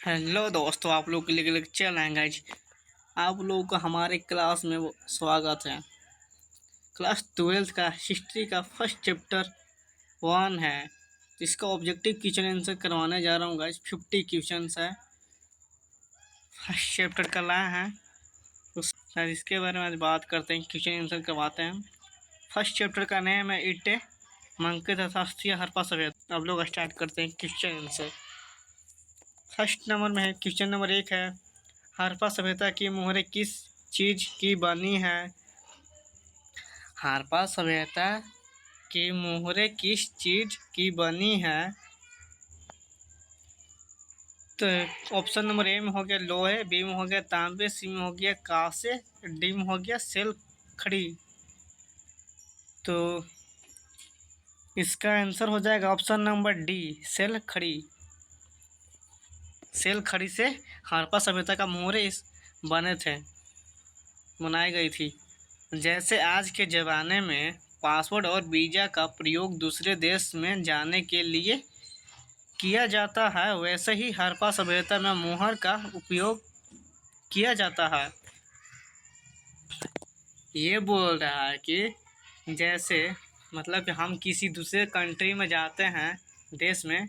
Hello दोस्तों, आप लोग के लिए लेक्चर हैं गाइज। आप लोगों का हमारे क्लास में स्वागत है। क्लास 12 का हिस्ट्री का फर्स्ट चैप्टर 1 है, जिसका ऑब्जेक्टिव क्वेश्चन आंसर करवाने जा रहा हूँ गाइज। 50 क्वेश्चन है, फर्स्ट चैप्टर का लाए हैं इसके बारे में आज बात करते हैं, क्वेश्चन आंसर करवाते हैं। फर्स्ट चैप्टर का नेम है इट्टे मंकित शास्त्रीय हड़प्पा सभ्यता। अब लोग स्टार्ट करते हैं क्वेश्चन आंसर। फर्स्ट नंबर में है, क्वेश्चन नंबर 1 है, हड़प्पा सभ्यता की मोहरें किस चीज की बनी है? हड़प्पा सभ्यता की मोहरें किस चीज की बनी है? तो ऑप्शन नंबर ए में हो गया लोहे, बी में हो गया तांबे, सी में हो गया कांसे, डी में हो गया सेल खड़ी। तो इसका आंसर हो जाएगा ऑप्शन नंबर डी, सेल खड़ी। सेल खड़ी से हड़प्पा सभ्यता का मोहरे बने थे, बनाई गई थी। जैसे आज के ज़माने में पासवर्ड और वीज़ा का प्रयोग दूसरे देश में जाने के लिए किया जाता है, वैसे ही हड़प्पा सभ्यता में मोहर का उपयोग किया जाता है। ये बोल रहा है कि जैसे मतलब कि हम किसी दूसरे कंट्री में जाते हैं, देश में,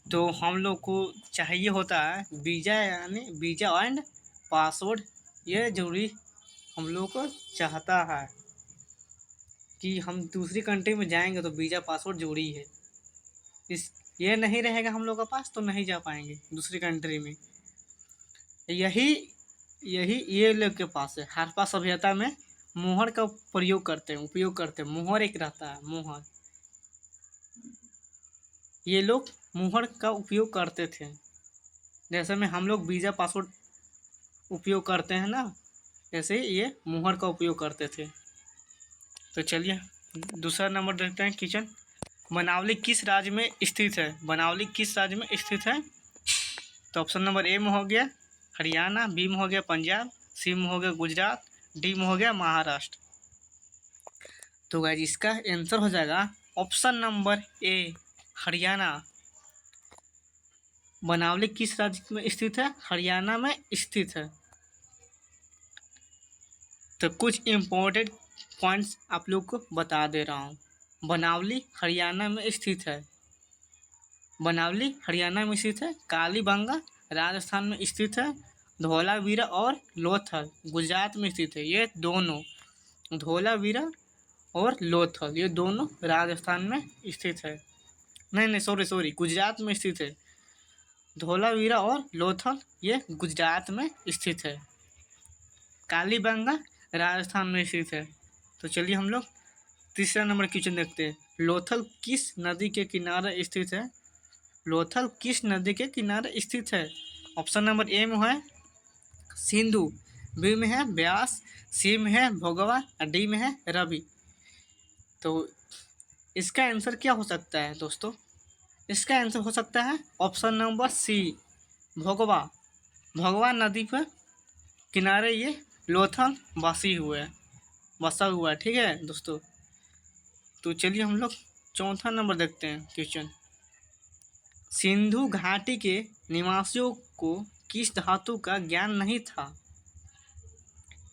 तो हम लोग को चाहिए होता है वीज़ा, यानी वीज़ा एंड पासवर्ड। ये जरूरी हम लोग को चाहता है कि हम दूसरी कंट्री में जाएंगे तो वीज़ा पासवर्ड जरूरी है। ये नहीं रहेगा हम लोग के पास तो नहीं जा पाएंगे दूसरी कंट्री में। यही ये लोग के पास है। हड़प्पा सभ्यता में मोहर का उपयोग करते हैं। मोहर एक रहता है, मोहर। ये लोग मोहर का उपयोग करते थे, जैसे में हम लोग वीज़ा पासवर्ड उपयोग करते हैं ना, ऐसे ये मोहर का उपयोग करते थे। तो चलिए दूसरा नंबर देखते हैं क्वेश्चन। बनावली किस राज्य में स्थित है? बनावली किस राज्य में स्थित है? तो ऑप्शन नंबर ए में हो गया हरियाणा, बी में हो गया पंजाब, सी में हो गया गुजरात, डी में हो गया महाराष्ट्र। तो गाइस इसका आंसर हो जाएगा ऑप्शन नंबर ए, हरियाणा। बनावली किस राज्य में स्थित है? हरियाणा में स्थित है। तो कुछ इम्पोर्टेंट पॉइंट्स आप लोग को बता दे रहा हूँ। बनावली हरियाणा में स्थित है। बनावली हरियाणा में स्थित है। कालीबंगा राजस्थान में स्थित है। धौलावीरा और लोथल गुजरात में स्थित है। ये दोनों, धौलावीरा और लोथल, ये दोनों राजस्थान में स्थित है। नहीं, सॉरी, गुजरात में स्थित है। धौलावीरा और लोथल ये गुजरात में स्थित है। कालीबंगा राजस्थान में स्थित है। तो चलिए हम लोग तीसरा नंबर क्वेश्चन देखते हैं। लोथल किस नदी के किनारे स्थित है? लोथल किस नदी के किनारे स्थित है? ऑप्शन नंबर ए में है सिंधु, बी में है ब्यास, सी में है भोगवा, डी में है रवि। तो इसका आंसर क्या हो सकता है दोस्तों? इसका आंसर हो सकता है ऑप्शन नंबर सी, भोगवा। भोगवा नदी पर किनारे ये लोथल बसा हुआ है। ठीक है दोस्तों। तो चलिए हम लोग चौथा नंबर देखते हैं क्वेश्चन। सिंधु घाटी के निवासियों को किस धातु का ज्ञान नहीं था?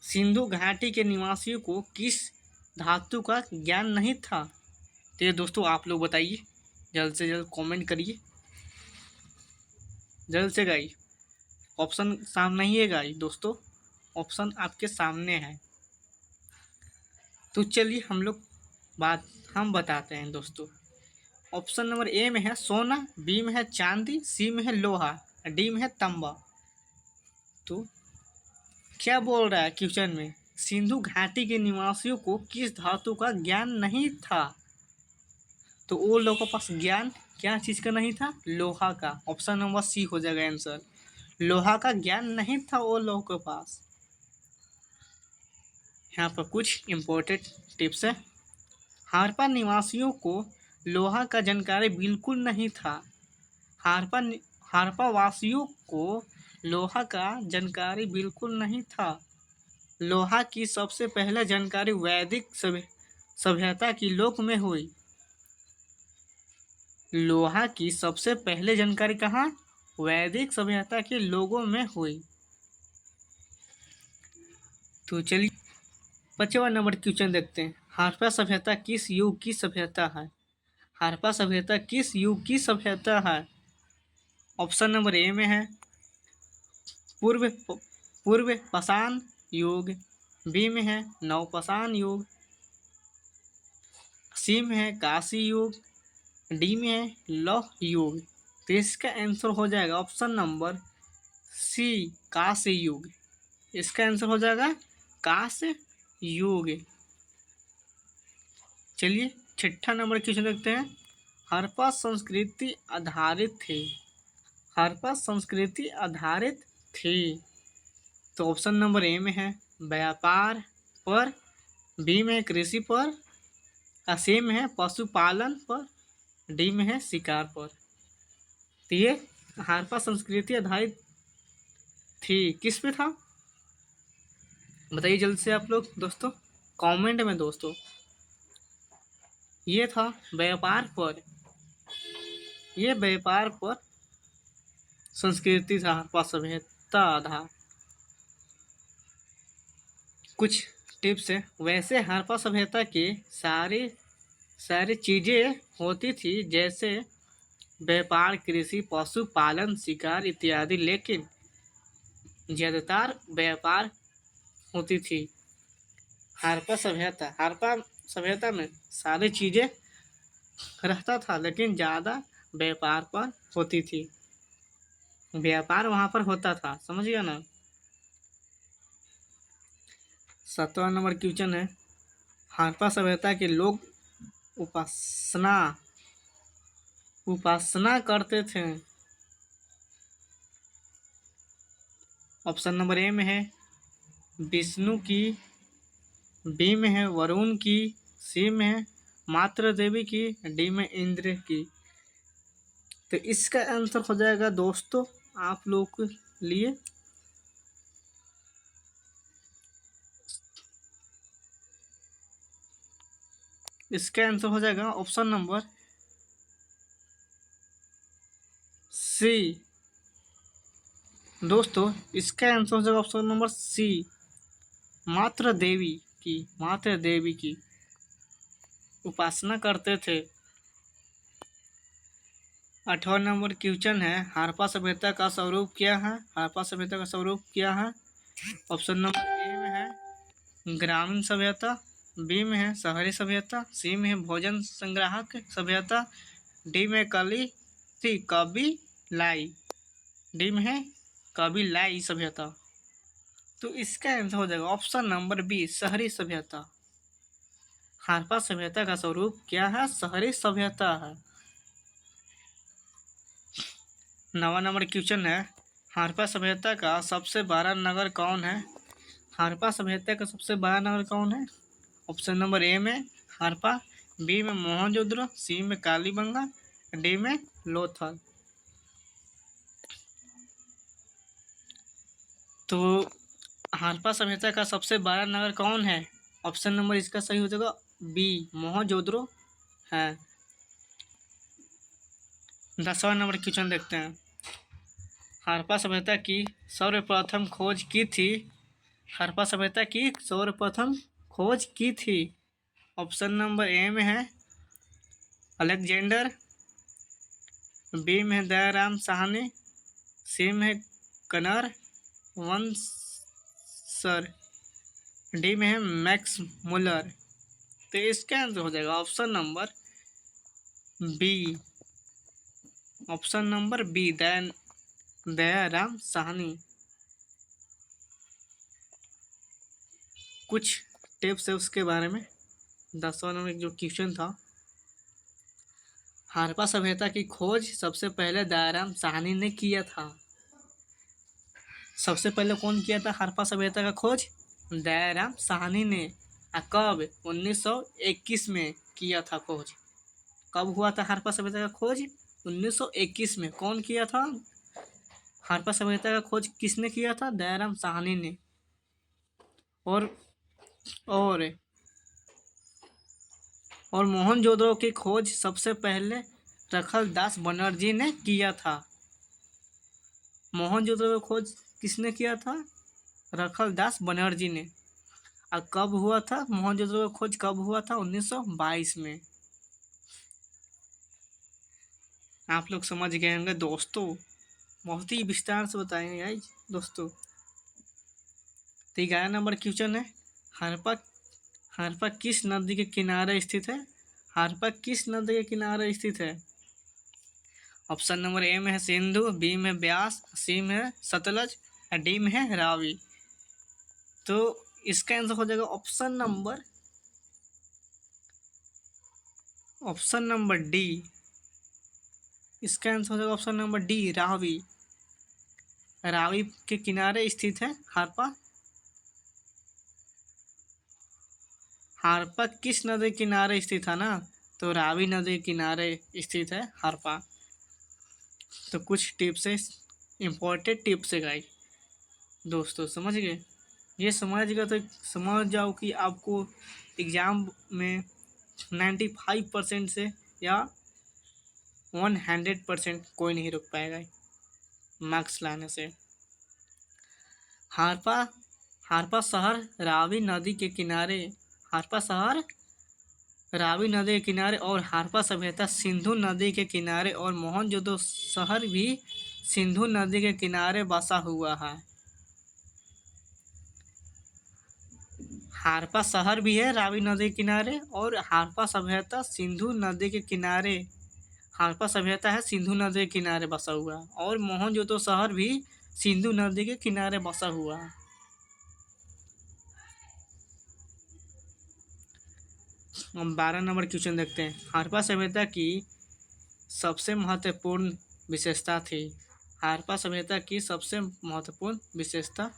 सिंधु घाटी के निवासियों को किस धातु का ज्ञान नहीं था? तो ये दोस्तों आप लोग बताइए, जल्द से जल्द कमेंट करिए, जल्द से गाइस। ऑप्शन सामने ही है गाइस दोस्तों, ऑप्शन आपके सामने है। तो चलिए हम बताते हैं दोस्तों। ऑप्शन नंबर ए में है सोना, बी में है चांदी, सी में है लोहा, डी में है तांबा। तो क्या बोल रहा है क्वेश्चन में? सिंधु घाटी के निवासियों को किस धातु का ज्ञान नहीं था? तो वो लोगों के पास ज्ञान क्या चीज़ का नहीं था? लोहा का। ऑप्शन नंबर सी हो जाएगा आंसर। लोहा का ज्ञान नहीं था वो लोगों के पास। यहाँ पर कुछ इम्पोर्टेंट टिप्स है। हड़प्पा निवासियों को लोहा का जानकारी बिल्कुल नहीं था। हड़प्पा वासियों को लोहा का जानकारी बिल्कुल नहीं था। लोहा की सबसे पहले जानकारी वैदिक सभ्यता की लोक में हुई। लोहा की सबसे पहले जानकारी कहाँ? वैदिक सभ्यता के लोगों में हुई। तो चलिए 5वां नंबर क्वेश्चन देखते हैं। हड़प्पा सभ्यता किस युग की सभ्यता है? हड़प्पा सभ्यता किस युग की सभ्यता है? ऑप्शन नंबर ए में है पूर्व पूर्व पाषाण युग, बी में है नवपाषाण युग, सी में है काशी युग, डी में है लौह युग। तो इसका आंसर हो जाएगा ऑप्शन नंबर सी कास्य युग। इसका आंसर हो जाएगा कास्य युग। चलिए 6ठा नंबर क्वेश्चन देखते हैं। हड़प्पा संस्कृति आधारित थी। हड़प्पा संस्कृति आधारित थी। तो ऑप्शन नंबर ए में है व्यापार पर, बी में है कृषि पर, सी में है पशुपालन पर, डी में है शिकार पर। तो ये हड़प्पा संस्कृति आधारित थी किस पे था बताइए जल्द से आप लोग दोस्तों कमेंट में दोस्तों। ये था व्यापार पर, ये व्यापार पर संस्कृति था हड़प्पा सभ्यता आधार। कुछ टिप्स है। वैसे हड़प्पा सभ्यता के सारी चीज़ें होती थी जैसे व्यापार, कृषि, पशुपालन, शिकार इत्यादि, लेकिन ज़्यादातर व्यापार होती थी। हड़प्पा सभ्यता में सारी चीज़ें रहता था लेकिन ज़्यादा व्यापार पर होती थी। व्यापार वहाँ पर होता था, समझिए ना। 7वां नंबर क्वेश्चन है। हड़प्पा सभ्यता के लोग उपासना करते थे। ऑप्शन नंबर ए में है विष्णु की, बी में है वरुण की, सी में है मातृ देवी की, डी में इंद्र की। तो इसका आंसर हो जाएगा दोस्तों आप लोग के लिए इसका आंसर हो जाएगा ऑप्शन नंबर सी। दोस्तों इसका आंसर हो जाएगा ऑप्शन नंबर सी मातृ देवी की उपासना करते थे। 8वां नंबर क्वेश्चन है। हड़प्पा सभ्यता का स्वरूप क्या है? हड़प्पा सभ्यता का स्वरूप क्या है? ऑप्शन नंबर ए में है ग्रामीण सभ्यता, बी में है शहरी सभ्यता, सी में है भोजन संग्राहक सभ्यता, डी में कबीलाई सभ्यता। तो इसका आंसर हो जाएगा ऑप्शन नंबर बी शहरी सभ्यता। हड़प्पा सभ्यता का स्वरूप क्या है? शहरी सभ्यता है। 9वां नंबर क्वेश्चन है। हड़प्पा सभ्यता का सबसे बड़ा नगर कौन है? हड़प्पा सभ्यता का सबसे बड़ा नगर कौन है? ऑप्शन नंबर ए में हड़प्पा, बी में मोहनजोदड़ो, सी में कालीबंगा, डी में लोथल। तो हड़प्पा सभ्यता का सबसे बड़ा नगर कौन है? ऑप्शन नंबर इसका सही हो जाएगा बी मोहनजोदड़ो है। 10वां नंबर क्वेश्चन देखते हैं। हड़प्पा सभ्यता की सर्वप्रथम खोज की थी। हड़प्पा सभ्यता की सर्वप्रथम खोज की थी। ऑप्शन नंबर ए में है अलेक्जेंडर, बी में है दयाराम साहनी, सी में है कनर वंशर, डी में है मैक्स मुलर। तो इसका आंसर हो जाएगा option number B. Option number B Dayaram Sahni. कुछ टिप्स है उसके बारे में। 10वां नंबर जो क्वेश्चन था। हड़प्पा सभ्यता की खोज सबसे पहले दयाराम साहनी ने किया था। सबसे पहले कौन किया था हड़प्पा सभ्यता का खोज? दयाराम साहनी ने। कब? 1921 में किया था खोज। कब हुआ था हड़प्पा सभ्यता का खोज? 1921 में। कौन किया था हड़प्पा सभ्यता का खोज? किसने किया था? दयाराम साहनी ने। और मोहनजोदड़ो की खोज सबसे पहले रखल दास बनर्जी ने किया था। मोहनजोदड़ो का खोज किसने किया था? रखलदास बनर्जी ने। और कब हुआ था मोहनजोदड़ो का खोज, कब हुआ था? 1922 में। आप लोग समझ गए होंगे दोस्तों, बहुत ही विस्तार से बताएंगे यार दोस्तों। तो 11 नंबर क्वेश्चन है, हड़प्पा हड़प्पा किस नदी के किनारे स्थित है? हड़प्पा किस नदी के किनारे स्थित है? ऑप्शन नंबर ए में है सिंधु, बी में ब्यास, सी में है सतलज, और डी में है रावी। तो इसका आंसर हो जाएगा ऑप्शन नंबर डी। इसका आंसर हो जाएगा option number D, Ravi. Ravi के किनारे स्थित है हड़प्पा। हड़प्पा किस नदी के किनारे स्थित है ना? तो रावी नदी के किनारे स्थित है हड़प्पा। तो कुछ टिप्स है, इम्पोर्टेंट टिप्स है गाइस दोस्तों, समझ गए? ये समझ गए तो समझ जाओ कि आपको एग्ज़ाम में 95% से या 100% कोई नहीं रोक पाएगा मार्क्स लाने से। हड़प्पा हड़प्पा शहर रावी नदी के किनारे, हड़प्पा शहर रावी नदी के किनारे और हड़प्पा सभ्यता सिंधु नदी के किनारे और मोहनजोदड़ो शहर भी सिंधु नदी के किनारे बसा हुआ है। हड़प्पा शहर भी है रावी नदी के किनारे और हड़प्पा सभ्यता सिंधु नदी के किनारे, हड़प्पा सभ्यता है सिंधु नदी के किनारे बसा हुआ है और मोहनजोदड़ो शहर भी सिंधु नदी के किनारे बसा हुआ है। हम 12 नंबर क्वेश्चन देखते हैं, हड़प्पा सभ्यता की सबसे महत्वपूर्ण विशेषता थी। हड़प्पा सभ्यता की सबसे महत्वपूर्ण विशेषता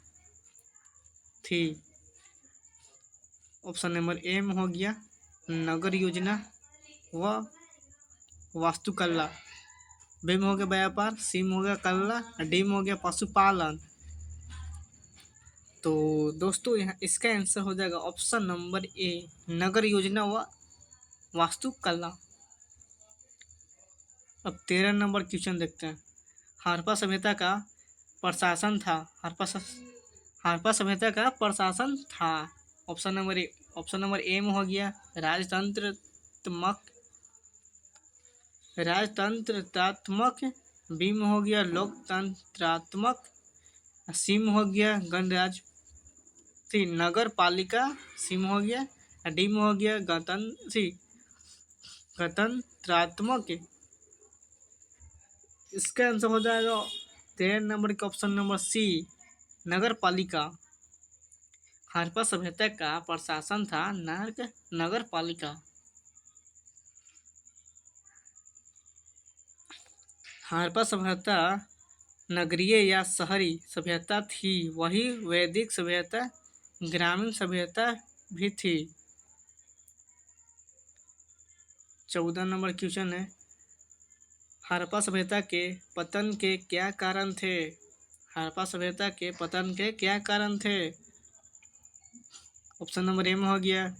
थी। ऑप्शन नंबर ए में हो गया नगर योजना व वास्तुकला, बी में हो गया व्यापार, सी में हो गया कला, डी में हो गया पशुपालन। तो दोस्तों यहाँ इसका आंसर हो जाएगा ऑप्शन नंबर ए, नगर योजना व वास्तुकला। अब 13 नंबर क्वेश्चन देखते हैं, हड़प्पा सभ्यता का प्रशासन था, हड़प्पा सभ्यता का प्रशासन था। ऑप्शन नंबर ए में हो गया राजतंत्रात्मक, बी में हो गया लोकतंत्रात्मक, सी में हो गया गणराज्य, नगर पालिका, सी में हो गया, डी में हो गया गणतंत्रात्मक। इसका आंसर हो जाएगा 13 नंबर का ऑप्शन नंबर सी, नगर पालिका। हड़प्पा सभ्यता का प्रशासन था नगर पालिका। हड़प्पा सभ्यता नगरीय या शहरी सभ्यता थी, वही वैदिक सभ्यता ग्रामीण सभ्यता भी थी। 14 नंबर क्वेश्चन है, हड़प्पा सभ्यता के पतन के क्या कारण थे? हड़प्पा सभ्यता के पतन के क्या कारण थे? ऑप्शन नंबर ए में हो गया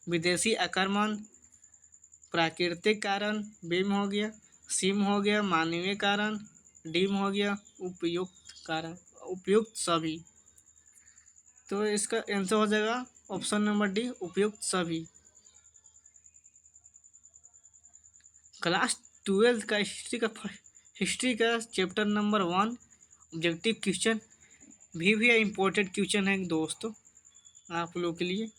विदेशी आक्रमण, प्राकृतिक कारण, बी में हो गया, सी में हो गया मानवीय कारण, डी में हो गया उपयुक्त सभी। तो इसका आंसर हो जाएगा ऑप्शन नंबर डी, उपयुक्त सभी। क्लास 12 का हिस्ट्री का चैप्टर नंबर 1 ऑब्जेक्टिव क्वेश्चन भी इम्पोर्टेंट क्वेश्चन है दोस्तों आप लोगों के लिए।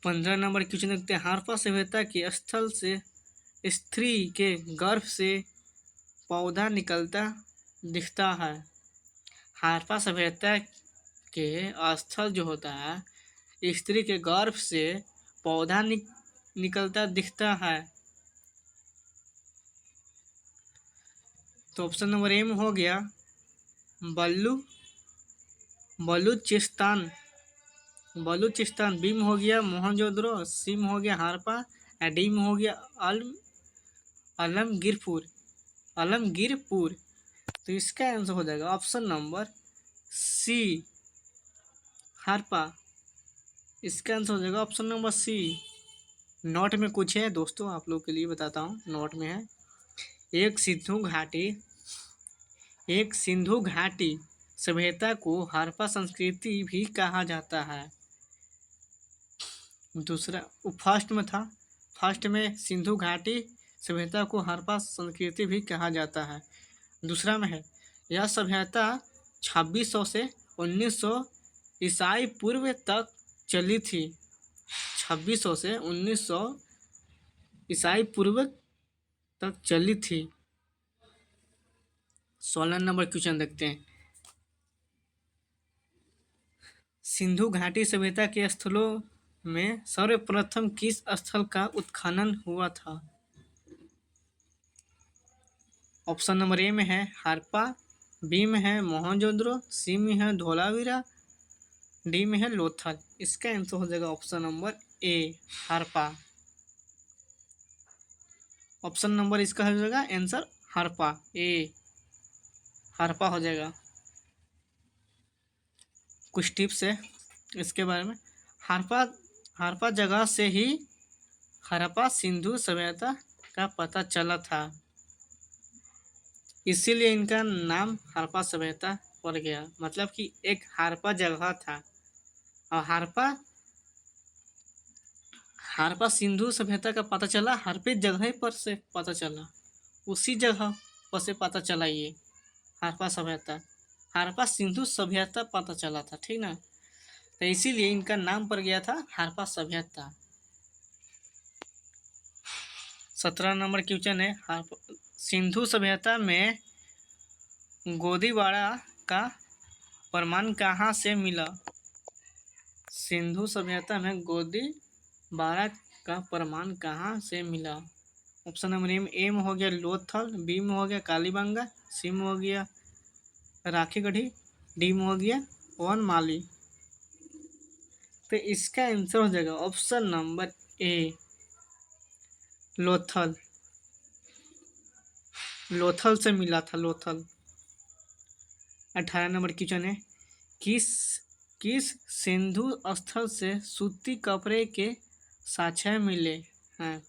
15 नंबर क्वेश्चन देखते हैं, हड़प्पा सभ्यता के स्थल से स्त्री के गर्भ से पौधा निकलता दिखता है। हड़प्पा सभ्यता के स्थल जो होता है स्त्री के गर्भ से पौधा निकलता दिखता है। तो ऑप्शन नंबर ए में हो गया बलूचिस्तान, बी में हो गया मोहनजोदड़ो, सी में हो गया हड़प्पा, डी में हो गया आलमगीरपुर। तो इसका आंसर हो जाएगा ऑप्शन नंबर सी, हड़प्पा। इसका आंसर हो जाएगा ऑप्शन नंबर सी। नोट में कुछ है दोस्तों आप लोग के लिए बताता हूँ, नोट में है एक सिंधु घाटी सभ्यता को हड़प्पा संस्कृति भी कहा जाता है। दूसरा फर्स्ट में सिंधु घाटी सभ्यता को हड़प्पा संस्कृति भी कहा जाता है। दूसरा में है यह सभ्यता 2600 से 1900 ईसाई पूर्व तक चली थी। 2600 से 1900 ईसाई पूर्व तक चली थी। 16 नंबर क्वेश्चन देखते हैं। सिंधु घाटी सभ्यता के स्थलों में सर्वप्रथम किस स्थल का उत्खनन हुआ था? ऑप्शन नंबर ए में है हड़प्पा, बी में है मोहनजोदड़ो, सी में है धोलावीरा, डी में है लोथल। इसका आंसर हो जाएगा option number A Harappa. Option number इसका हो जाएगा आंसर हड़प्पा, ए हड़प्पा हो जाएगा। कुछ टिप्स है इसके बारे में। हड़प्पा जगह से ही हड़प्पा सिंधु सभ्यता का पता चला था, इसीलिए इनका नाम हड़प्पा सभ्यता पड़ गया। मतलब कि एक हड़प्पा जगह था और हड़प्पा सिंधु सभ्यता का पता चला हड़प्पा जगह पर से पता चला, उसी जगह पर से पता चला ये हड़प्पा सभ्यता, हड़प्पा सिंधु सभ्यता पता चला था, ठीक ना। तो इसीलिए इनका नाम पड़ गया था हड़प्पा सभ्यता। 17 नंबर क्वेश्चन है सिंधु सभ्यता में गोदीवाड़ा का प्रमाण कहाँ से मिला? सिंधु सभ्यता में गोदीवाड़ा का प्रमाण कहाँ से मिला? ऑप्शन नंबर ए में हो गया लोथल, बी में हो गया कालीबंगा, सी में हो गया राखीगढ़ी, डी में हो गया वनमाली। तो इसका आंसर हो जाएगा option number A Lothal. Lothal से मिला था, लोथल। 18 नंबर क्वेश्चन है किस सिंधु स्थल से सूती कपड़े के साक्ष्य मिले हैं?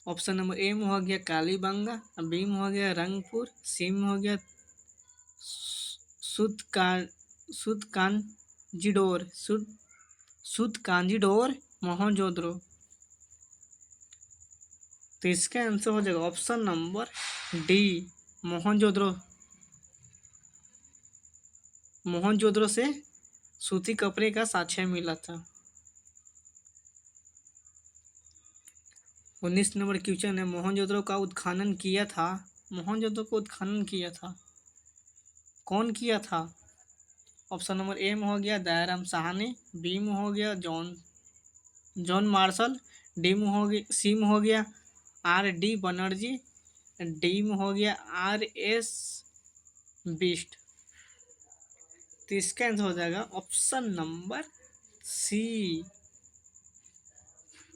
ऑप्शन नंबर ए में हो गया कालीबंगा, बी में हो गया रंगपुर, सी में हो गया सूतकांजीडोर मोहनजोदड़ो। तो इसका आंसर हो जाएगा ऑप्शन नंबर डी मोहनजोदड़ो से सूती कपड़े का साक्ष्य मिला था। 19 नंबर क्वेश्चन है मोहनजोदड़ो का उत्खनन किया था। मोहनजोदड़ो को उत्खनन किया था, कौन किया था? ऑप्शन नंबर ए में हो गया दयाराम साहनी, बी में हो गया जॉन मार्शल, डी में हो गया सी में हो गया आर डी बनर्जी, डी में हो गया आर एस बिस्ट। तो इसका आंसर हो जाएगा option number C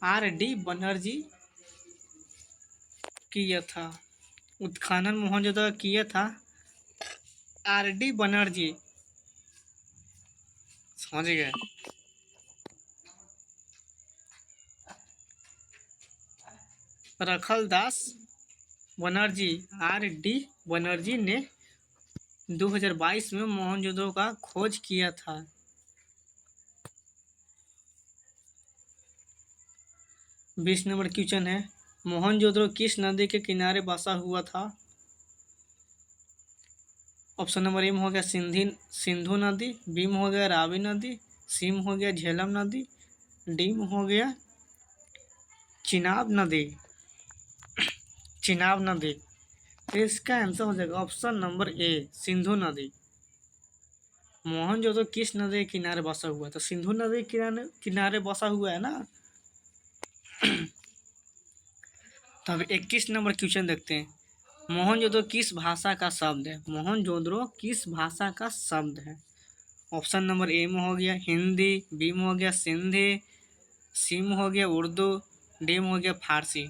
R D Banerjee किया था। उत्खनन मोहनजोदड़ो किया था आर डी बनर्जी, समझ गए। रखलदास बनर्जी आर डी बनर्जी ने 2022 में मोहनजोदड़ो का खोज किया था। बीस नंबर क्वेश्चन है मोहनजोदड़ो किस नदी के किनारे बसा हुआ था? ऑप्शन नंबर ए में हो गया सिंधु नदी, बी में हो गया रावी नदी, सी में हो गया झेलम नदी, डी में हो गया चिनाब नदी। तो इसका आंसर हो जाएगा ऑप्शन नंबर ए सिंधु नदी। मोहनजोदड़ो किस नदी के किनारे बसा हुआ था? सिंधु नदी के किनारे बसा हुआ है ना। तो अब 21 नंबर क्वेश्चन देखते हैं मोहनजोदड़ो किस भाषा का शब्द है? मोहनजोदड़ो किस भाषा का शब्द है? ऑप्शन नंबर ए में हो गया हिंदी, बी में हो गया सिंधी, सी में हो गया उर्दू, डी में हो गया फारसी।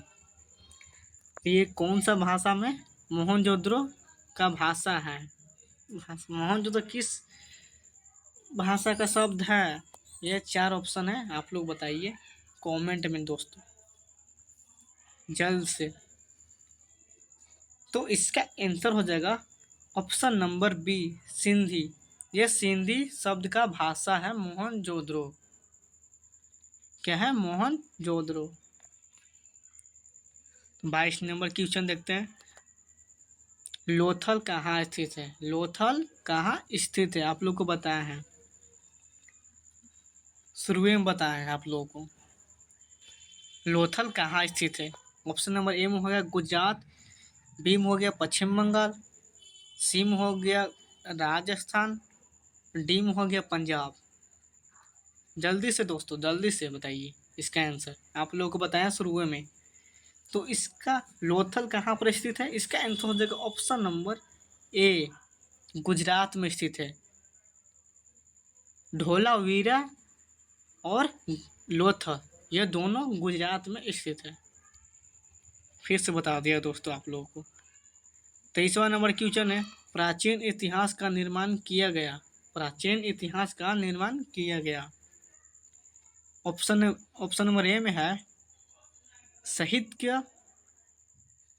ये कौन सा भाषा में मोहनजोदड़ो का भाषा है? मोहनजोदड़ो किस भाषा का शब्द है? ये 4 ऑप्शन है, आप लोग बताइए कमेंट में दोस्तों। जल से। तो इसका आंसर हो जाएगा ऑप्शन नंबर बी, सिंधी। यह सिंधी शब्द का भाषा है मोहनजोदड़ो। क्या है? मोहनजोदड़ो। 22 नंबर क्वेश्चन देखते हैं। लोथल कहाँ स्थित है? लोथल कहाँ स्थित है? आप लोग को बताया है, शुरू में बताया है आप लोगों को। लोथल कहाँ स्थित है? ऑप्शन नंबर ए में हो गया गुजरात, बी में हो गया पश्चिम बंगाल, सी में हो गया राजस्थान, डी में हो गया पंजाब। जल्दी से दोस्तों, जल्दी से बताइए इसका आंसर। आप लोगों को बताया शुरू में। तो इसका लोथल कहाँ पर स्थित है? इसका आंसर हो जाएगा ऑप्शन नंबर ए, गुजरात में स्थित है। धोलावीरा और लोथल यह दोनों गुजरात में स्थित है। फिर से बता दिया दोस्तों आप लोगों को। 23वां नंबर क्वेश्चन है, प्राचीन इतिहास का निर्माण किया गया। प्राचीन इतिहास का निर्माण किया गया। ऑप्शन नंबर ए में है साहित्य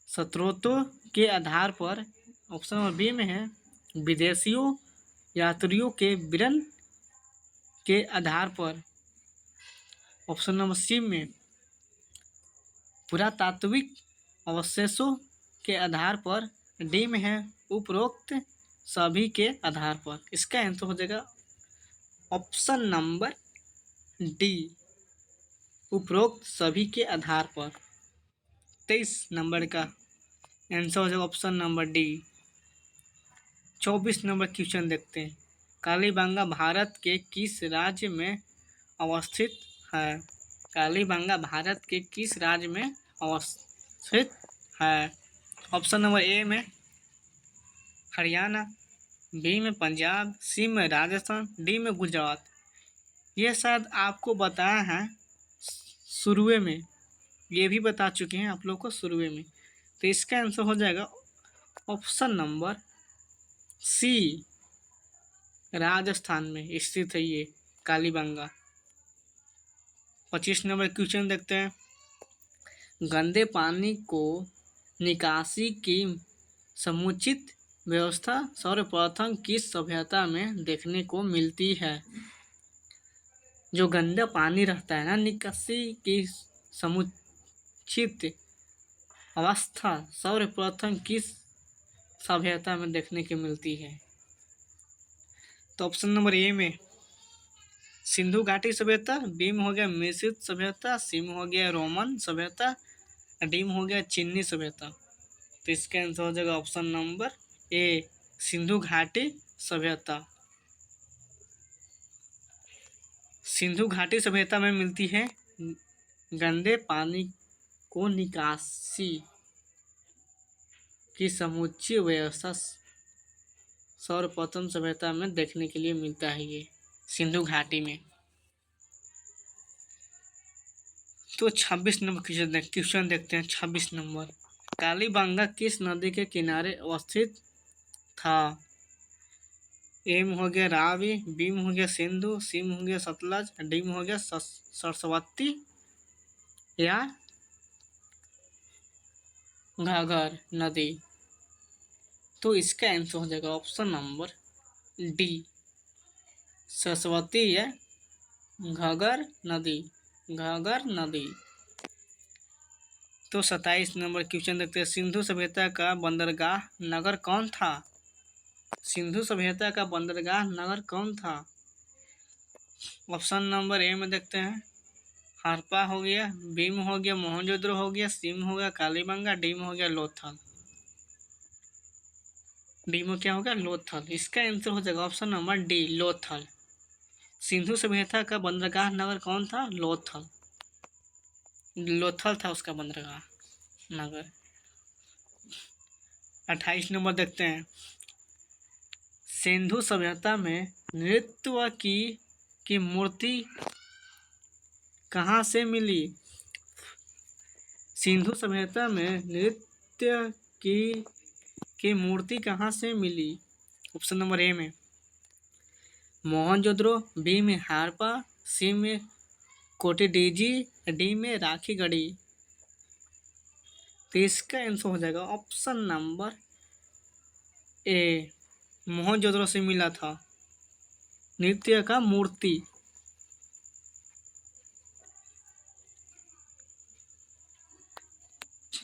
स्रोतों के आधार पर। ऑप्शन नंबर बी में है विदेशियों यात्रियों के विवरण के आधार पर। ऑप्शन नंबर सी में पुरातात्विक अवशेषों के आधार पर। डी में है उपरोक्त सभी के आधार पर। इसका आंसर हो जाएगा ऑप्शन नंबर डी, उपरोक्त सभी के आधार पर। 23 नंबर का आंसर हो जाएगा option number D. 24 number question देखते हैं। कालीबंगा भारत के किस राज्य में अवस्थित है? कालीबंगा भारत के किस राज्य में अवस्थित है? ऑप्शन नंबर ए में हरियाणा, बी में पंजाब, सी में राजस्थान, डी में गुजरात। यह शायद आपको बताया है शुरू में, ये भी बता चुके हैं आप लोग को शुरू में। तो इसका आंसर हो जाएगा ऑप्शन नंबर सी, राजस्थान में स्थित है ये कालीबंगा। 25 नंबर क्वेश्चन देखते हैं। गंदे पानी को निकासी की समुचित व्यवस्था सर्वप्रथम किस सभ्यता में देखने को मिलती है? जो गंदा पानी रहता है ना, निकासी की समुचित अवस्था सर्वप्रथम किस सभ्यता में देखने को मिलती है? तो ऑप्शन नंबर ए में सिंधु घाटी सभ्यता, बी में हो गया मिश्रित सभ्यता, सी में हो गया रोमन सभ्यता, डी में हो गया चीनी सभ्यता। तो इसका आंसर हो जाएगा ऑप्शन नंबर ए, सिंधु घाटी सभ्यता। सिंधु घाटी सभ्यता में मिलती है गंदे पानी को निकासी की समुचित व्यवस्था सर्वप्रथम सभ्यता में देखने के लिए मिलता है ये सिंधु घाटी में। तो 26 नंबर क्वेश्चन देखते हैं। 26 नंबर, कालीबंगा किस नदी के किनारे अवस्थित था? ए में हो गया रावी, बी में हो गया सिंधु, सी में हो गया सतलज, डी में हो गया सरस्वती या घाघर नदी। तो इसका आंसर हो जाएगा ऑप्शन नंबर डी, सरस्वती या घाघर नदी। घाघर नदी। तो 27 नंबर क्वेश्चन देखते हैं। सिंधु सभ्यता का बंदरगाह नगर कौन था? सिंधु सभ्यता का बंदरगाह नगर कौन था? ऑप्शन नंबर ए में देखते हैं हड़प्पा हो गया, बी में हो गया मोहनजोदड़ो हो गया, सी में हो गया कालीबंगा, डी में हो गया लोथल। डी में क्या होगा? लोथल। इसका आंसर हो जाएगा option number D, Lothal. Sindhu सभ्यता का बंदरगाह नगर कौन था? लोथल। लोथल था उसका बंदरगाह नगर। 28 नंबर देखते हैं। सिंधु सभ्यता में नृत्य की मूर्ति कहाँ से मिली? सिंधु सभ्यता में नृत्य की मूर्ति कहाँ से मिली? ऑप्शन नंबर ए में मोहनजोदड़ो, बी में हड़प्पा, सी में कोटिडीजी, डी में राखीगढ़ी। तो इसका आंसर हो जाएगा ऑप्शन नंबर ए, मोहनजोदड़ो से मिला था नृत्य का मूर्ति।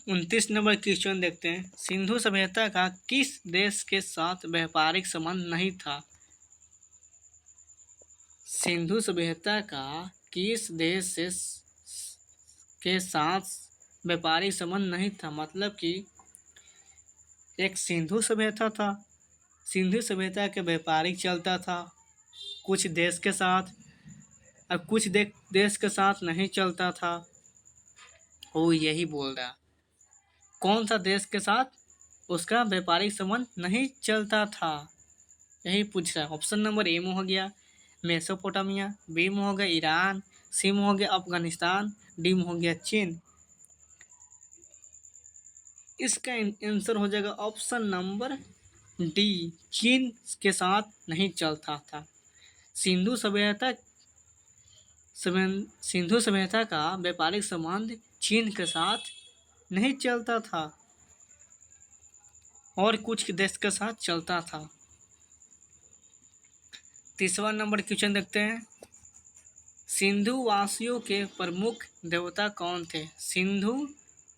29 नंबर क्वेश्चन देखते हैं। सिंधु सभ्यता का किस देश के साथ व्यापारिक संबंध नहीं था? सिंधु सभ्यता का किस देश से के साथ व्यापारिक संबंध नहीं था, मतलब कि एक सिंधु सभ्यता था, सिंधु सभ्यता के व्यापारिक चलता था कुछ देश के साथ, और कुछ देश के साथ नहीं चलता था। वो यही बोल रहा, कौन सा देश के साथ उसका व्यापारिक संबंध नहीं चलता था, यही पूछ रहा है। ऑप्शन नंबर ए में हो गया मेसोपोटामिया, बी में हो गया ईरान, सी में हो गया अफगानिस्तान, डी में हो गया चीन। इसका आंसर हो जाएगा ऑप्शन नंबर डी, चीन के साथ नहीं चलता था। सिंधु सभ्यता का व्यापारिक संबंध चीन के साथ नहीं चलता था और कुछ देश के साथ चलता था। तीसरा नंबर क्वेश्चन देखते हैं। सिंधु वासियों के प्रमुख देवता कौन थे? सिंधु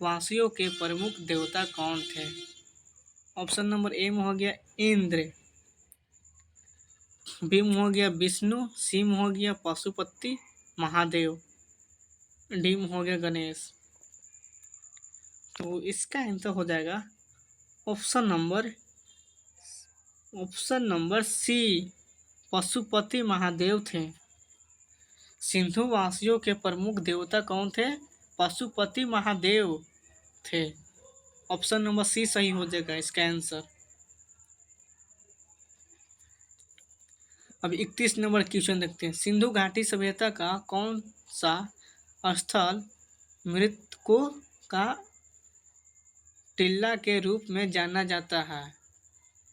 वासियों के प्रमुख देवता कौन थे? ऑप्शन नंबर ए में हो गया इंद्र, बी में हो गया विष्णु, सी में हो गया पशुपति महादेव, डी में हो गया गणेश। तो इसका आंसर हो जाएगा option number C, Pashupati Mahadev थे। सिंधु वासियों के प्रमुख देवता कौन थे? पशुपति महादेव थे। ऑप्शन नंबर सी सही हो जाएगा इसका आंसर। अब 31 नंबर क्वेश्चन देखते हैं। सिंधु घाटी सभ्यता का कौन सा स्थल मृतकों का टीला के रूप में जाना जाता है?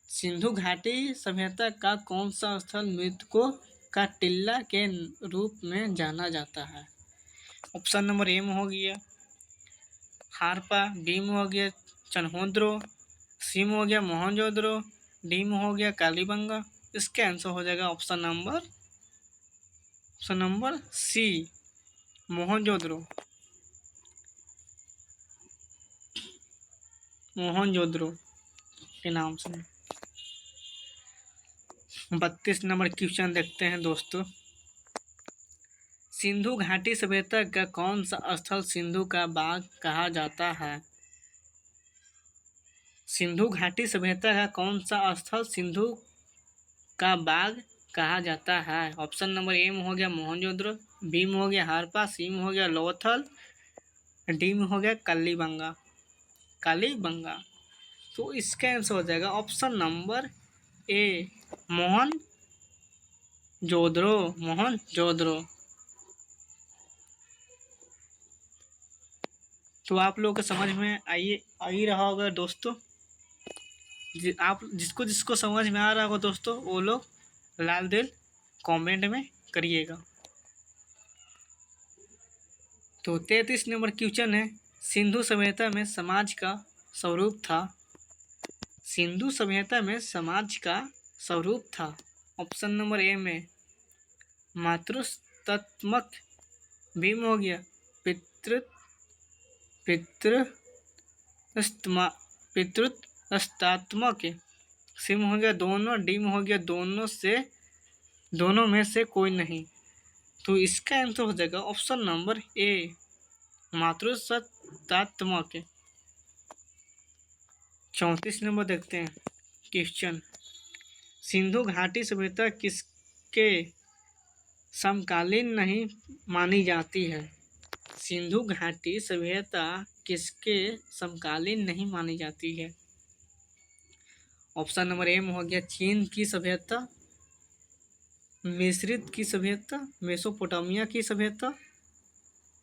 सिंधु घाटी सभ्यता का कौन सा स्थल मृतकों का टीला के रूप में जाना जाता है? ऑप्शन नंबर ए में हो गया हारपा, बी में हो गया चन्होद्रो, सी में हो गया मोहनजोदड़ो, डी में हो गया कालीबंगा। इसका आंसर हो जाएगा ऑप्शन नंबर सी, मोहनजोदड़ो के नाम से। 32 नंबर क्वेश्चन देखते हैं दोस्तों। सिंधु घाटी सभ्यता का कौन सा स्थल सिंधु का बाग कहा जाता है? सिंधु घाटी सभ्यता का कौन सा स्थल सिंधु का बाग कहा जाता है? ऑप्शन नंबर ए में हो गया मोहनजोदड़ो, बी में हो गया हारपा, सी में हो गया लोथल, डी में हो गया कालीबंगा। तो इसका आंसर हो जाएगा ऑप्शन नंबर ए, मोहनजोदड़ो। तो आप लोगों को समझ में आ ही रहा होगा दोस्तों। आप जिसको समझ में आ रहा होगा दोस्तों, वो लोग लाल दिल कमेंट में करिएगा। तो 33 नंबर क्वेश्चन है। सिंधु सभ्यता में समाज का स्वरूप था। सिंधु सभ्यता में समाज का स्वरूप था। ऑप्शन नंबर ए में मातृत्वात्मक, बी में हो गया पितृत्वात्मक, सी में हो गया दोनों, डी में हो गया दोनों में से कोई नहीं। तो इसका आंसर हो जाएगा ऑप्शन नंबर ए, मातृत्वात्मक। 34 नंबर देखते हैं क्वेश्चन। सिंधु घाटी सभ्यता किसके समकालीन नहीं मानी जाती है? सिंधु घाटी सभ्यता किसके समकालीन नहीं मानी जाती है? ऑप्शन नंबर ए में हो गया चीन की सभ्यता, मिस्रित की सभ्यता, मेसोपोटामिया की सभ्यता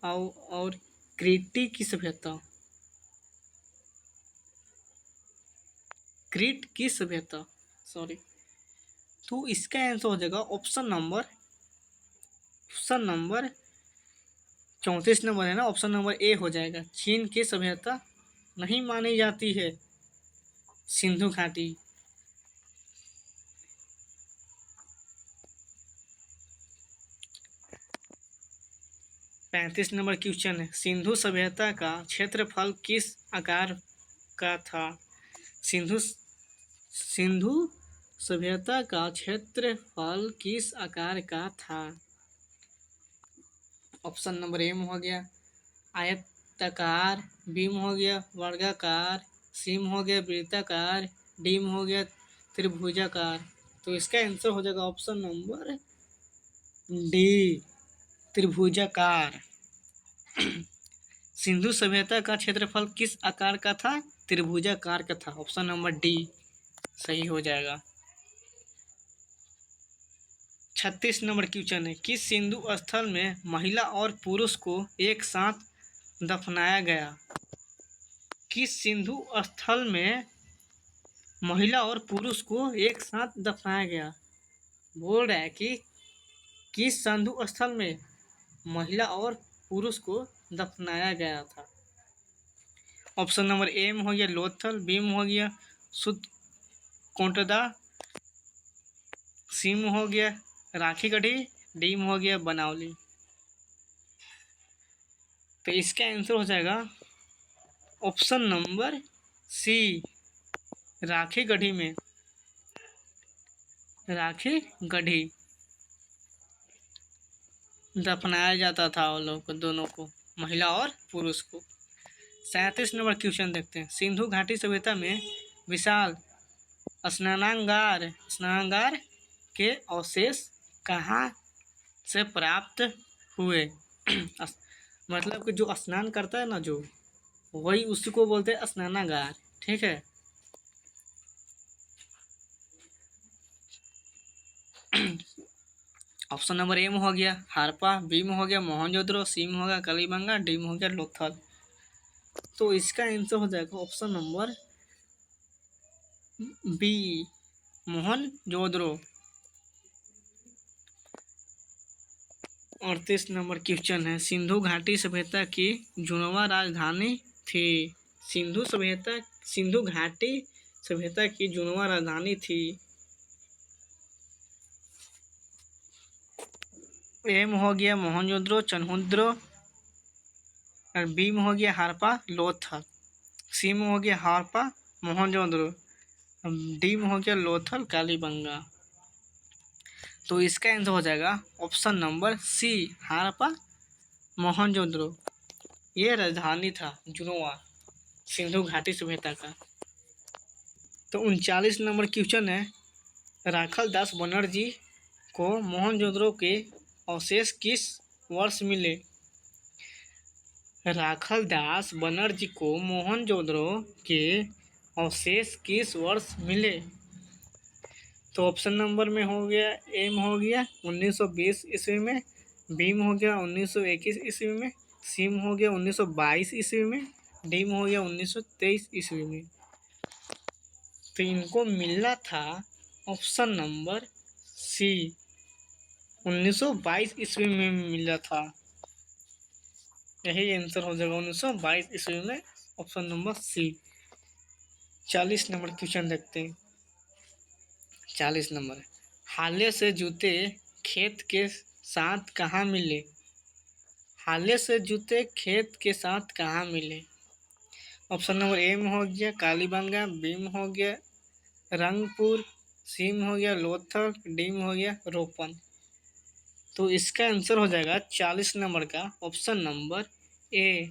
और क्रीट की सभ्यता। सॉरी। तो इसका आंसर हो जाएगा ऑप्शन नंबर 34 नंबर है ना, ऑप्शन नंबर ए हो जाएगा, चीन की सभ्यता नहीं मानी जाती है? सिंधु घाटी। 35 नंबर क्वेश्चन है, सिंधु सभ्यता का क्षेत्रफल किस आकार का था? सिंधु सिंधु सभ्यता का क्षेत्रफल किस आकार का था? ऑप्शन नंबर ए में हो गया आयताकार, बी में हो गया वर्गाकार, सी में हो गया वृत्ताकार, डी में हो गया त्रिभुजाकार। तो इसका आंसर हो जाएगा ऑप्शन नंबर डी, त्रिभुजाकार। सिंधु सभ्यता का क्षेत्रफल किस आकार का था? त्रिभुजाकार का था। ऑप्शन नंबर डी सही हो जाएगा। 36 नंबर क्वेश्चन है, किस सिंधु स्थल में महिला और पुरुष को एक साथ दफनाया गया? किस सिंधु स्थल में महिला और पुरुष को एक साथ दफनाया गया? बोल रहा है कि किस सिंधु स्थल में महिला और पुरुष को दफनाया गया था? ऑप्शन नंबर ए में हो गया लोथल, बी में हो गया सुतकोटदा, सी में हो गया राखीगढ़ी, डी में हो गया बनावली। तो इसका आंसर हो जाएगा ऑप्शन नंबर सी, राखीगढ़ी में, राखीगढ़ी दफनाया जाता था वो लोग को, दोनों को, महिला और पुरुष को। 37 नंबर क्वेश्चन देखते हैं, सिंधु घाटी सभ्यता में विशाल स्नानागार के अवशेष कहाँ से प्राप्त हुए? मतलब कि जो स्नान करता है ना, जो वही उसी को बोलते हैं स्नानागार। ठीक है। ऑप्शन नंबर ए में हो गया हड़प्पा, बी में हो गया मोहनजोदड़ो, सी में हो गया कालीबंगा, डी में हो गया लोथल। तो इसका आंसर हो जाएगा option number B, Mohenjodaro. 38 number question है, सिंधु घाटी सभ्यता की जुड़वां राजधानी थी? सिंधु घाटी सभ्यता की जुड़वां राजधानी थी? ए में हो गया मोहनजोदड़ो चनहुद्रो, और बी में हो गया हड़प्पा लोथल, सी में हो गया हड़प्पा मोहनजोदड़ो, डी में हो गया लोथल कालीबंगा। तो इसका आंसर हो जाएगा option number C, Harappa Mohenjodaro. ये राजधानी था जुड़वां सिंधु घाटी सभ्यता का। तो 39 नंबर क्वेश्चन है, राखल दास बनर्जी को मोहनजोदड़ो के अवशेष किस वर्ष मिले? राखल दास बनर्जी को मोहनजोदड़ो के अवशेष किस वर्ष मिले? तो ऑप्शन नंबर में हो गया ए में हो गया 1920 ईस्वी में, बी में हो गया 1921 ईस्वी में, सी में हो गया 1922 ईस्वी में, डी में हो गया 1923 ईस्वी में। तो इनको मिलना था ऑप्शन नंबर सी, 1922 ईस्वी में मिला था। यही आंसर हो जाएगा 1922 ईस्वी में, option number C. 40 number question देखते हैं। 40 नंबर, हाले से जूते खेत के साथ कहाँ मिले? हाले से जूते खेत के साथ कहाँ मिले? ऑप्शन नंबर ए में हो गया कालीबंगा, बी में हो गया रंगपुर, सी में हो गया लोथल, डी में हो गया रोपन। तो इसका आंसर हो जाएगा 40 नंबर का ऑप्शन नंबर ए,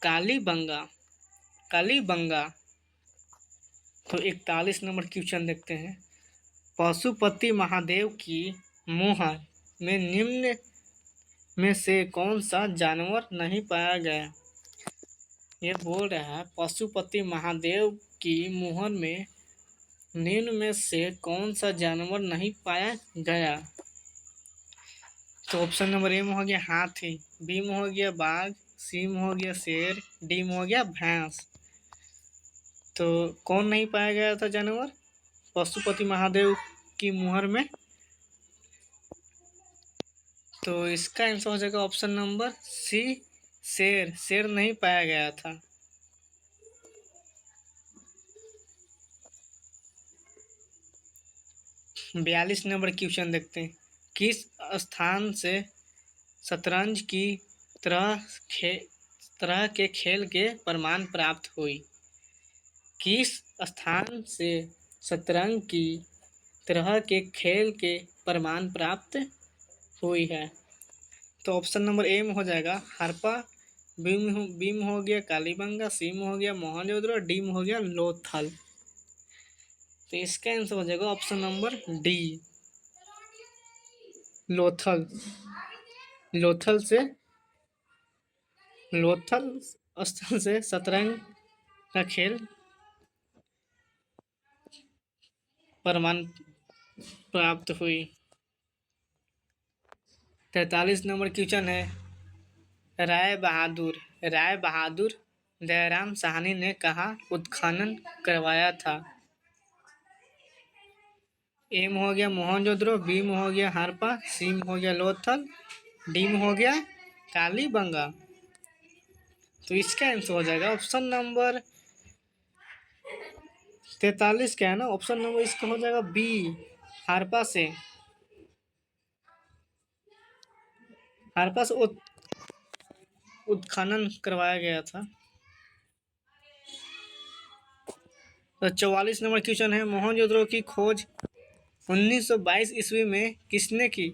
कालीबंगा। तो 41 नंबर क्वेश्चन देखते हैं, पशुपति महादेव की मुहर में निम्न में से कौन सा जानवर नहीं पाया गया? ये बोल रहा है पशुपति महादेव की मुहर में निम्न में से कौन सा जानवर नहीं पाया गया? तो ऑप्शन नंबर ए में हो गया हाथी, बी में हो गया बाघ, सी में हो गया शेर, डी में हो गया भैंस। तो कौन नहीं पाया गया था जानवर पशुपति महादेव की मुहर में? तो इसका आंसर हो जाएगा ऑप्शन नंबर सी, शेर नहीं पाया गया था। 42 नंबर क्वेश्चन देखते हैं। किस स्थान से शतरंज की तरह खे तरह के खेल के प्रमाण प्राप्त हुई? किस स्थान से शतरंज की तरह के खेल के प्रमाण प्राप्त हुई है? तो ऑप्शन नंबर ए में हो जाएगा हड़प्पा, बी में हो गया कालीबंगा, सी में हो गया मोहनजोदड़ो, डी में हो गया लोथल। तो इसका आंसर हो जाएगा option number D, Lothal. Lothal स्थल से शतरंज का खेल प्रमाण प्राप्त हुई। 43 नंबर क्वेश्चन है। राय बहादुर दयाराम साहनी ने कहाँ उत्खनन करवाया था? ए में हो गया मोहनजोदड़ो, बी में हो गया हड़प्पा, सी में हो गया लोथल, डी में हो गया कालीबंगा। तो इसका आंसर हो जाएगा ऑप्शन नंबर 43 क्या है ना, ऑप्शन नंबर इसका हो जाएगा बी, हड़प्पा से उत्खनन करवाया गया था। तो 44 नंबर क्वेश्चन है। मोहनजोदड़ो की खोज 1922 ईस्वी में किसने की?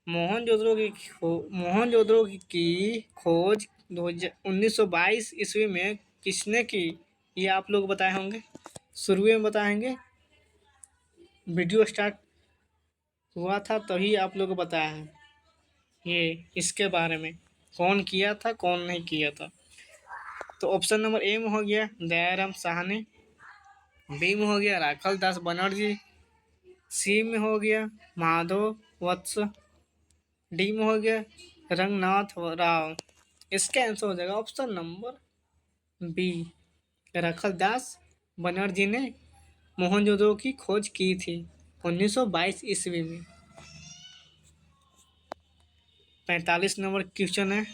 मोहनजोदड़ो की खोज 1922 ईस्वी में किसने की? ये आप लोग बताए होंगे, शुरू में बताएंगे, वीडियो स्टार्ट हुआ था तभी आप लोग को बताया है ये इसके बारे में, कौन किया था कौन नहीं किया था। तो ऑप्शन नंबर ए में हो गया दयाराम साहनी, बी में हो गया राखल दास बनर्जी, सी में हो गया माधव वत्स, डी में हो गया रंगनाथ राव। इसका आंसर हो जाएगा ऑप्शन नंबर बी, राखल दास बनर्जी ने मोहनजोदड़ो की खोज की थी 1922 ईस्वी में। 45 नंबर क्वेश्चन है।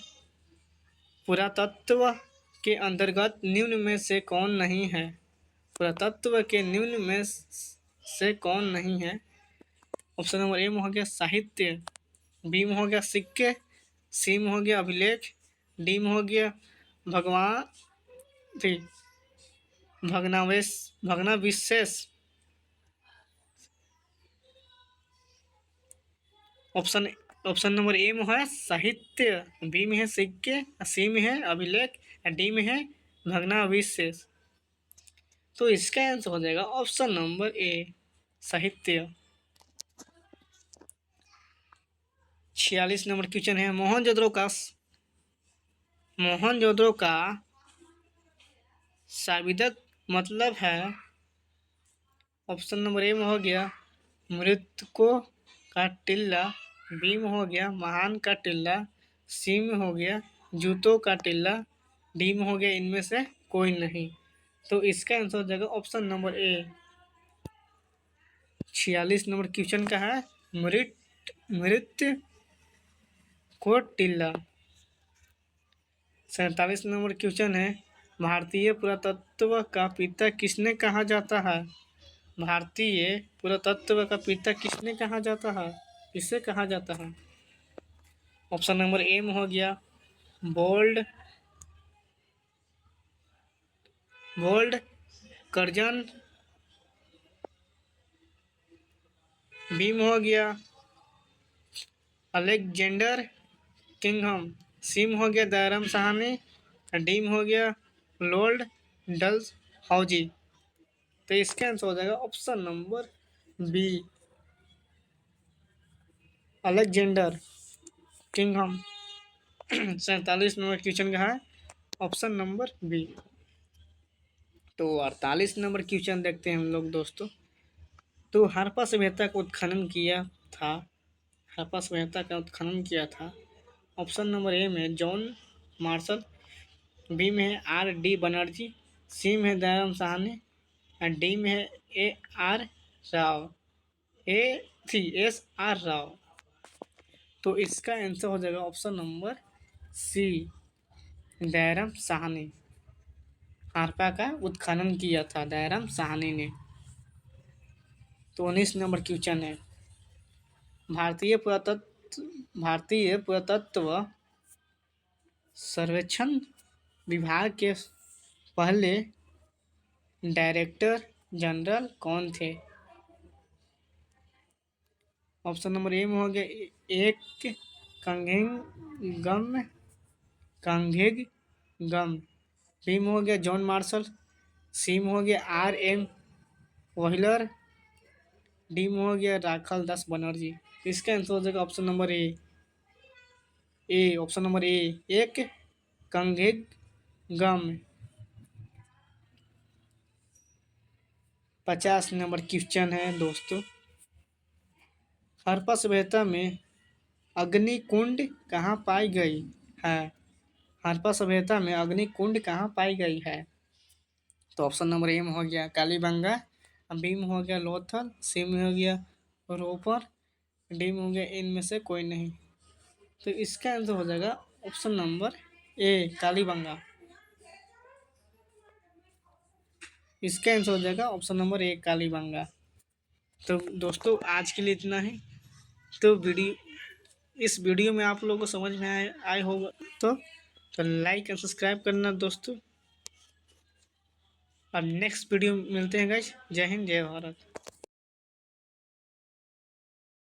पुरातत्व के अंतर्गत निम्न में से कौन नहीं है? पुरातत्व के निम्न में से कौन नहीं है? ऑप्शन नंबर ए में हो गया साहित्य, बी में हो गया सिक्के, सी में हो गया अभिलेख, डी में हो गया भग्नावशेष। ऑप्शन नंबर ए में है साहित्य, बी में है सिक्के, सी में है अभिलेख, डी में है भग्नावशेष। तो इसका आंसर हो जाएगा ऑप्शन नंबर ए, साहित्य। 46 नंबर क्वेश्चन है। मोहनजोदड़ो का शाब्दिक मतलब है? ऑप्शन नंबर ए में हो गया मृतकों का टिल्ला, बी में हो गया महान का टिल्ला, सी में हो गया जूतों का टिल्ला, डी में हो गया इनमें से कोई नहीं। तो इसका आंसर हो जाएगा option number A. 46 number question का है मृत को टिल्ला। 47 नंबर क्वेश्चन है। भारतीय पुरातत्व का पिता किसने कहा जाता है? भारतीय पुरातत्व का पिता किसने कहा जाता है, किसे कहा जाता है? ऑप्शन नंबर ए में हो गया बोल्ड कर्जन, बी में हो गया अलेक्जेंडर किंगहम, सी में हो गया दयाराम साहनी, डी में हो गया लॉर्ड डल्स हाउजी। तो इसका आंसर हो जाएगा option number B, Alexander Kingham. 47 number question का है ऑप्शन नंबर बी। तो 48 नंबर क्वेश्चन देखते हैं हम लोग दोस्तों। तो हड़प्पा सभ्यता का उत्खनन किया था, हड़प्पा सभ्यता का उत्खनन किया था। ऑप्शन नंबर ए में जॉन मार्शल, बी में है आर डी बनर्जी, सी में है दयाराम साहनी, और डी में है एस आर राव। तो इसका आंसर हो जाएगा option number C, Dayaram Sahni. Harappa का उत्खनन किया था दयाराम साहनी ने। तो 19 नंबर क्वेश्चन है, भारतीय पुरातत्व सर्वेक्षण विभाग के पहले डायरेक्टर जनरल कौन थे? ऑप्शन नंबर ए में हो गया एक कंघिंगम कांघिगम, बी में हो गया जॉन मार्शल, सी में हो गया R.M. व्हीलर, डी में हो गया राखल दास बनर्जी। इसका आंसर हो जाएगा option number option number A एक कंघिगम। 50 नंबर क्वेश्चन है दोस्तों, हड़प्पा सभ्यता में अग्नि कुंड कहाँ पाई गई है? हड़प्पा सभ्यता में अग्नि कुंड कहाँ पाई गई है? तो ऑप्शन नंबर ए में हो गया कालीबंगा, बी में हो गया लोथल, सी में हो गया रोपर, डी में हो गया इनमें से कोई नहीं। तो इसका आंसर हो जाएगा ऑप्शन नंबर ए कालीबंगा। इसका आंसर हो जाएगा ऑप्शन नंबर ए कालीबंगा। तो दोस्तों आज के लिए इतना ही। तो इस वीडियो में आप लोगों को समझ में आए होगा तो लाइक एंड सब्सक्राइब करना दोस्तों। अब नेक्स्ट वीडियो में मिलते हैं गाइस। जय हिंद जय भारत।